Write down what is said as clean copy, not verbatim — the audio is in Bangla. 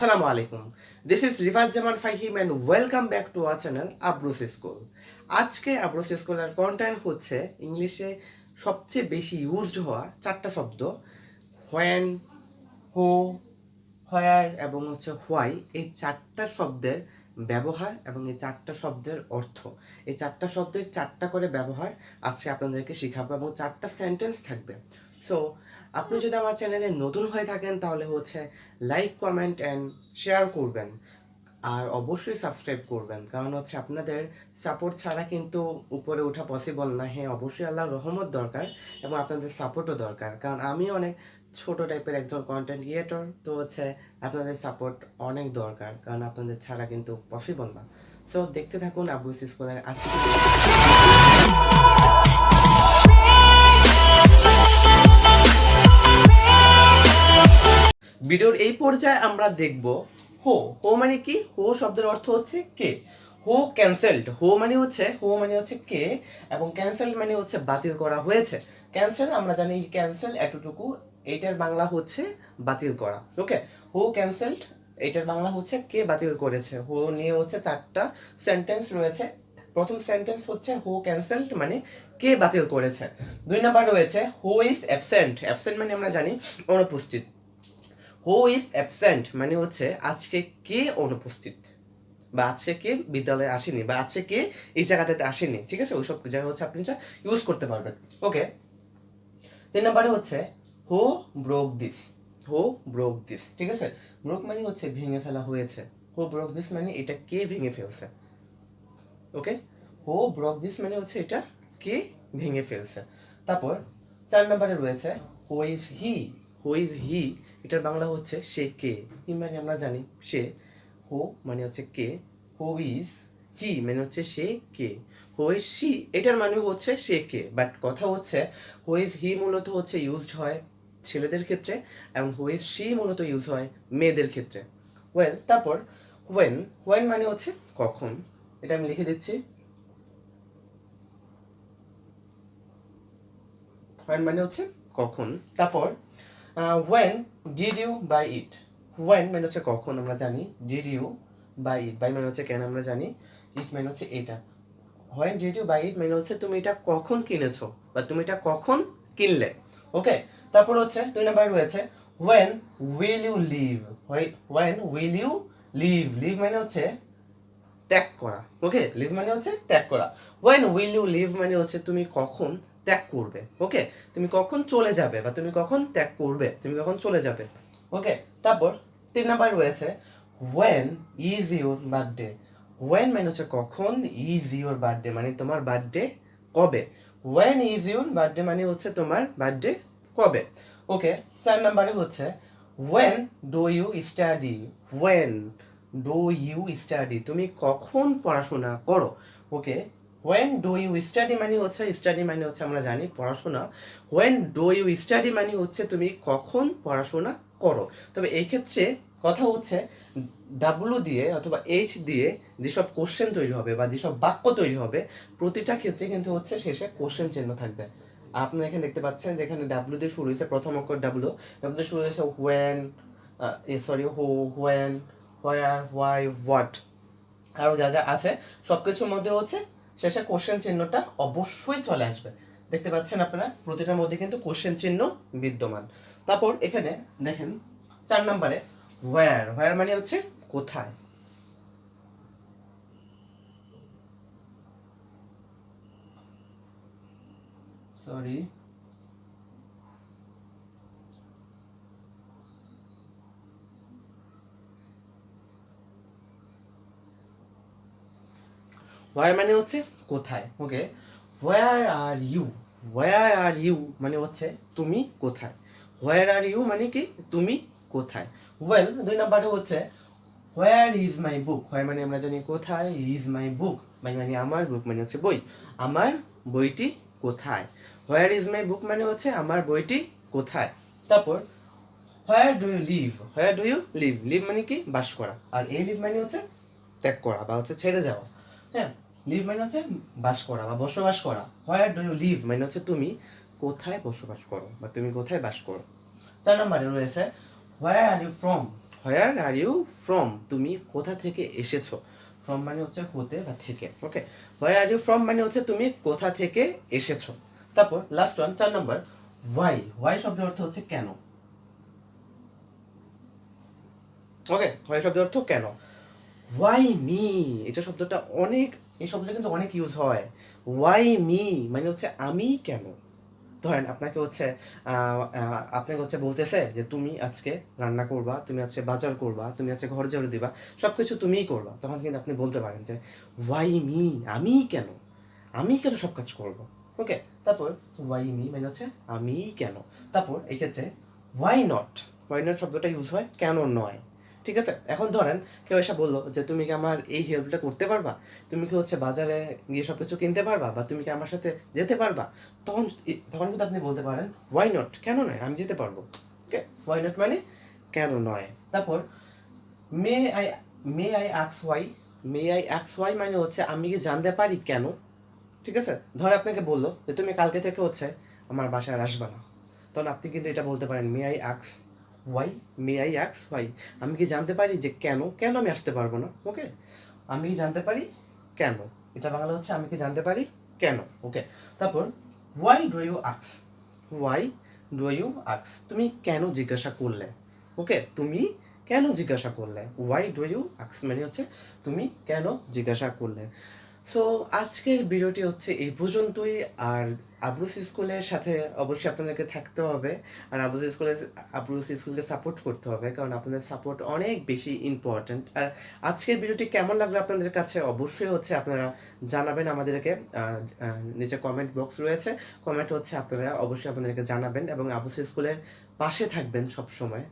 Assalamu alaikum. This is Rifat Jaman Fahim and welcome back to our channel Abro's School. আজকে Abro's School এর কন্টেন্ট হচ্ছে ইংলিশে সবচেয়ে বেশি ইউজড হওয়া চারটা শব্দ when, who, where এবং হচ্ছে why এই চারটা শব্দের ব্যবহার এবং এই চারটা শব্দের অর্থ এই চারটা শব্দের চারটা করে ব্যবহার আজকে আপনাদেরকে শেখাবো এবং চারটা সেন্টেন্স থাকবে। সো আপনি যদি আমার চ্যানেলে নতুন হয়ে থাকেন তাহলে হচ্ছে লাইক কমেন্ট অ্যান্ড শেয়ার করবেন আর অবশ্যই সাবস্ক্রাইব করবেন, কারণ হচ্ছে আপনাদের সাপোর্ট ছাড়া কিন্তু উপরে ওঠা পসিবল না। হ্যাঁ, অবশ্যই আল্লাহর রহমত দরকার এবং আপনাদের সাপোর্টও দরকার, কারণ আমি অনেক ছোট টাইপের একজন কন্টেন্ট ক্রিয়েটর, তো হচ্ছে আপনাদের সাপোর্ট অনেক দরকার, কারণ আপনাদের ছাড়া কিন্তু পসিবল না। সো দেখতে থাকুন আব্রুস স্কুলের আজকে ভিডিওর এই পর্যায়ে আমরা দেখব হো। হো মানে কি? হো শব্দের অর্থ হচ্ছে কে। হো ক্যান্সেলড, হো মানে হচ্ছে কে, এবং ক্যান্সেলড মানে হচ্ছে বাতিল করা হয়েছে। ক্যান্সেল আমরা জানি, ক্যান্সেল এতটুকু, এইটার বাংলা হচ্ছে বাতিল করা। ওকে, হো ক্যান্সেলড এইটার বাংলা হচ্ছে কে বাতিল করেছে। হো নিয়ে হচ্ছে চারটা সেন্টেন্স রয়েছে। প্রথম সেন্টেন্স হচ্ছে হো ক্যান্সেলড মানে কে বাতিল করেছে। 2 নাম্বার রয়েছে হো ইজ অ্যাবসেন্ট। অ্যাবসেন্ট মানে আমরা জানি অনুপস্থিত। হু ইজ অ্যাবসেন্ট মানে হচ্ছে আজকে কে অনুপস্থিত, বা আজকে কে বিদ্যালয়ে আসেনি, বা আজকে কে এই জায়গাটাতে আসেনি। ঠিক আছে, ওইসব জায়গায় হচ্ছে আপনি ইউজ করতে পারবেন। ওকে, 3 নম্বরে হচ্ছে who broke this. Who broke this, ঠিক আছে। ব্রোক মানে হচ্ছে ভেঙে ফেলা হয়েছে। হু ব্রোক দিস মানে এটা কে ভেঙে ফেলছে। ওকে, হু ব্রোক দিস মানে হচ্ছে এটা কে ভেঙে ফেলছে। তারপর 4 নম্বরে রয়েছে who is he. Who is he এটার বাংলা হচ্ছে সে কে। হি মানে আমরা জানি সে। হু মানে হচ্ছে কে, হু ইজ হি মানে হচ্ছে সে কে। হু ইজ শি এটার মানে হচ্ছে সে কে, বাট কথা হচ্ছে হু ইজ হি মূলত হচ্ছে ইউজড হয় ছেলেদের ক্ষেত্রে এবং হু ইজ শি মূলত ইউজ হয় মেয়েদের ক্ষেত্রে। ওয়েল, তারপর ওয়েন। ওয়েন মানে হচ্ছে কখন, এটা আমি লিখে দিচ্ছি। ওয়েন মানে হচ্ছে কখন। তারপর when did you buy it? when মানে হচ্ছে কখন আমরা জানি, did you buy it, buy মানে হচ্ছে কেন আমরা জানি, it মানে হচ্ছে এটা। when did you buy it মানে হচ্ছে তুমি এটা কখন কিনেছো বা তুমি এটা কখন কিনলে। ওকে, তারপর হচ্ছে 2 নাম্বার রয়েছে when will you leave? when will you leave? leave মানে হচ্ছে ত্যাগ করা। ওকে, লিভ মানে হচ্ছে ত্যাগ করা। when will you leave মানে হচ্ছে তুমি কখন ত্যাগ করবে। ওকে, তুমি কখন চলে যাবে বা তুমি কখন ত্যাগ করবে, তুমি কখন চলে যাবে। ওকে, তারপর 3 নাম্বার রয়েছে when is your birthday? when মানে হচ্ছে কখন, is your birthday মানে তোমার বার্থডে কবে। when is your birthday মানে হচ্ছে তোমার বার্থডে কবে। ওকে, 4 নাম্বারে হচ্ছে when do you study? when do you study তুমি কখন পড়াশোনা করো। ওকে, when do you study মানে হচ্ছে আমরা জানি পড়াশোনা। when do you study মানে হচ্ছে তুমি কখন পড়াশোনা করো। তবে এই ক্ষেত্রে কথা হচ্ছে ডাব্লু দিয়ে অথবা এইচ দিয়ে যেসব কোশ্চেন তৈরি হবে বা যেসব বাক্য তৈরি হবে প্রতিটা ক্ষেত্রে কিন্তু হচ্ছে শেষে কোশ্চেন চিহ্ন থাকবে। আপনারা এখানে দেখতে পাচ্ছেন যেখানে ডাব্লু দিয়ে শুরু হয়েছে, প্রথম অক্ষর ডাব্লু দিয়ে শুরু হয়েছে when, who, when, where, why, what, আরও যা যা আছে সব কিছুর মধ্যে হচ্ছে শেষে কোশ্চেন চিহ্নটা অবশ্যই চলে আসবে। দেখতে পাচ্ছেন আপনারা প্রতিটার মধ্যে কিন্তু কোশ্চেন চিহ্ন বিদ্যমান। তারপর এখানে দেখেন 4 নম্বরে where। where মানে হচ্ছে কোথায়। সরি, where মানে হচ্ছে কোথায়। ওকে, where are you? where are you মানে হচ্ছে তুমি কোথায়। where are you মানে কি তুমি কোথায়। ওয়েল, 2 নম্বরে হচ্ছে where is my book? where মানে আমরা জানি কোথায়, is my book মানে আমার, বুক মানে হচ্ছে বই, আমার বইটি কোথায়। where is my book মানে হচ্ছে আমার বইটি কোথায়। তারপর where do you live? where do you live? live মানে কি বাস করা, আর এই live মানে হচ্ছে ত্যাগ করা বা হচ্ছে ছেড়ে যাওয়া। হ্যাঁ, লিভ মানে হচ্ছে বাস করা বা বসবাস করা। হোয়ার ডু ইউ লিভ মানে হচ্ছে তুমি কোথায় বসবাস করো বা তুমি কোথায় বাস করো। 4 নম্বরে রয়েছে where are you from. Where are you from, তুমি কোথা থেকে এসেছো। ফ্রম মানে হচ্ছে হতে বা থেকে, ওকে। হোয়ার আর ইউ ফ্রম মানে হচ্ছে তুমি কোথা থেকে এসেছো। তারপর লাস্ট ওয়ান 4 নম্বর, ওয়াই। ওয়াই শব্দের অর্থ হচ্ছে কেন, ওকে। ওয়াই শব্দের অর্থ কেন। ওয়াই মি, এটা শব্দটা অনেক, এই শব্দটা কিন্তু অনেক ইউজ হয়। ওয়াই মি মানে হচ্ছে আমি কেন। ধরেন আপনাকে হচ্ছে আপনাকে হচ্ছে বলতেছে যে তুমি আজকে রান্না করবা, তুমি আজকে বাজার করবা, তুমি আজকে ঘর ঝাড়ু দিবা, সব কিছু তুমিই করবা, তখন কিন্তু আপনি বলতে পারেন যে ওয়াই মি, আমি কেন, আমি কেন সব কাজ করবো, ওকে। তারপর ওয়াই মি মানে হচ্ছে আমি কেন। তারপর এই ক্ষেত্রে ওয়াই নট, ওয়াই নট শব্দটা ইউজ হয় কেন নয়, ঠিক আছে। এখন ধরেন কেউ এসে বললো যে তুমি কি আমার এই হেল্পটা করতে পারবা, তুমি কি হচ্ছে বাজারে গিয়ে সব কিছু কিনতে পারবা, বা তুমি কি আমার সাথে যেতে পারবা, তখন তখন কিন্তু আপনি বলতে পারেন ওয়াই নট, কেন নয়, আমি যেতে পারবো, ওকে। ওয়াই নট মানে কেন নয়। তারপর may I, may I আক্স Y, may I আক্স Y মানে হচ্ছে আমি কি জানতে পারি কেন, ঠিক আছে। ধর আপনাকে বললো যে তুমি কালকে থেকে হচ্ছে আমার বাসায় আর আসবা না, তখন আপনি কিন্তু এটা বলতে পারেন may I আক্স Y, may I আক্স Y, আমি কি জানতে পারি যে কেন, কেন আমি আসতে পারবো না, ওকে। আমি কি জানতে পারি কেন, এটা বাংলা হচ্ছে আমি কি জানতে পারি কেন, ওকে। তারপর why do you আক্স, why do you আক্স, তুমি কেন জিজ্ঞাসা করলে, ওকে। তুমি কেন জিজ্ঞাসা করলে, ওয়াই ডু ইউ আক্স মানে হচ্ছে তুমি কেন জিজ্ঞাসা করলে। সো আজকের ভিডিওটি হচ্ছে এই পর্যন্তই। আর আব্রুস স্কুলের সাথে অবশ্যই আপনাদেরকে থাকতে হবে, আর আব্রুস স্কুলকে সাপোর্ট করতে হবে, কারণ আপনাদের সাপোর্ট অনেক বেশি ইম্পর্ট্যান্ট। আর আজকের ভিডিওটি কেমন লাগলো আপনাদের কাছে অবশ্যই হচ্ছে আপনারা জানাবেন আমাদেরকে, নিচে কমেন্ট বক্স রয়েছে, কমেন্ট হচ্ছে আপনারা অবশ্যই আপনাদেরকে জানাবেন, এবং আব্রুস স্কুলের পাশে থাকবেন সব সময়।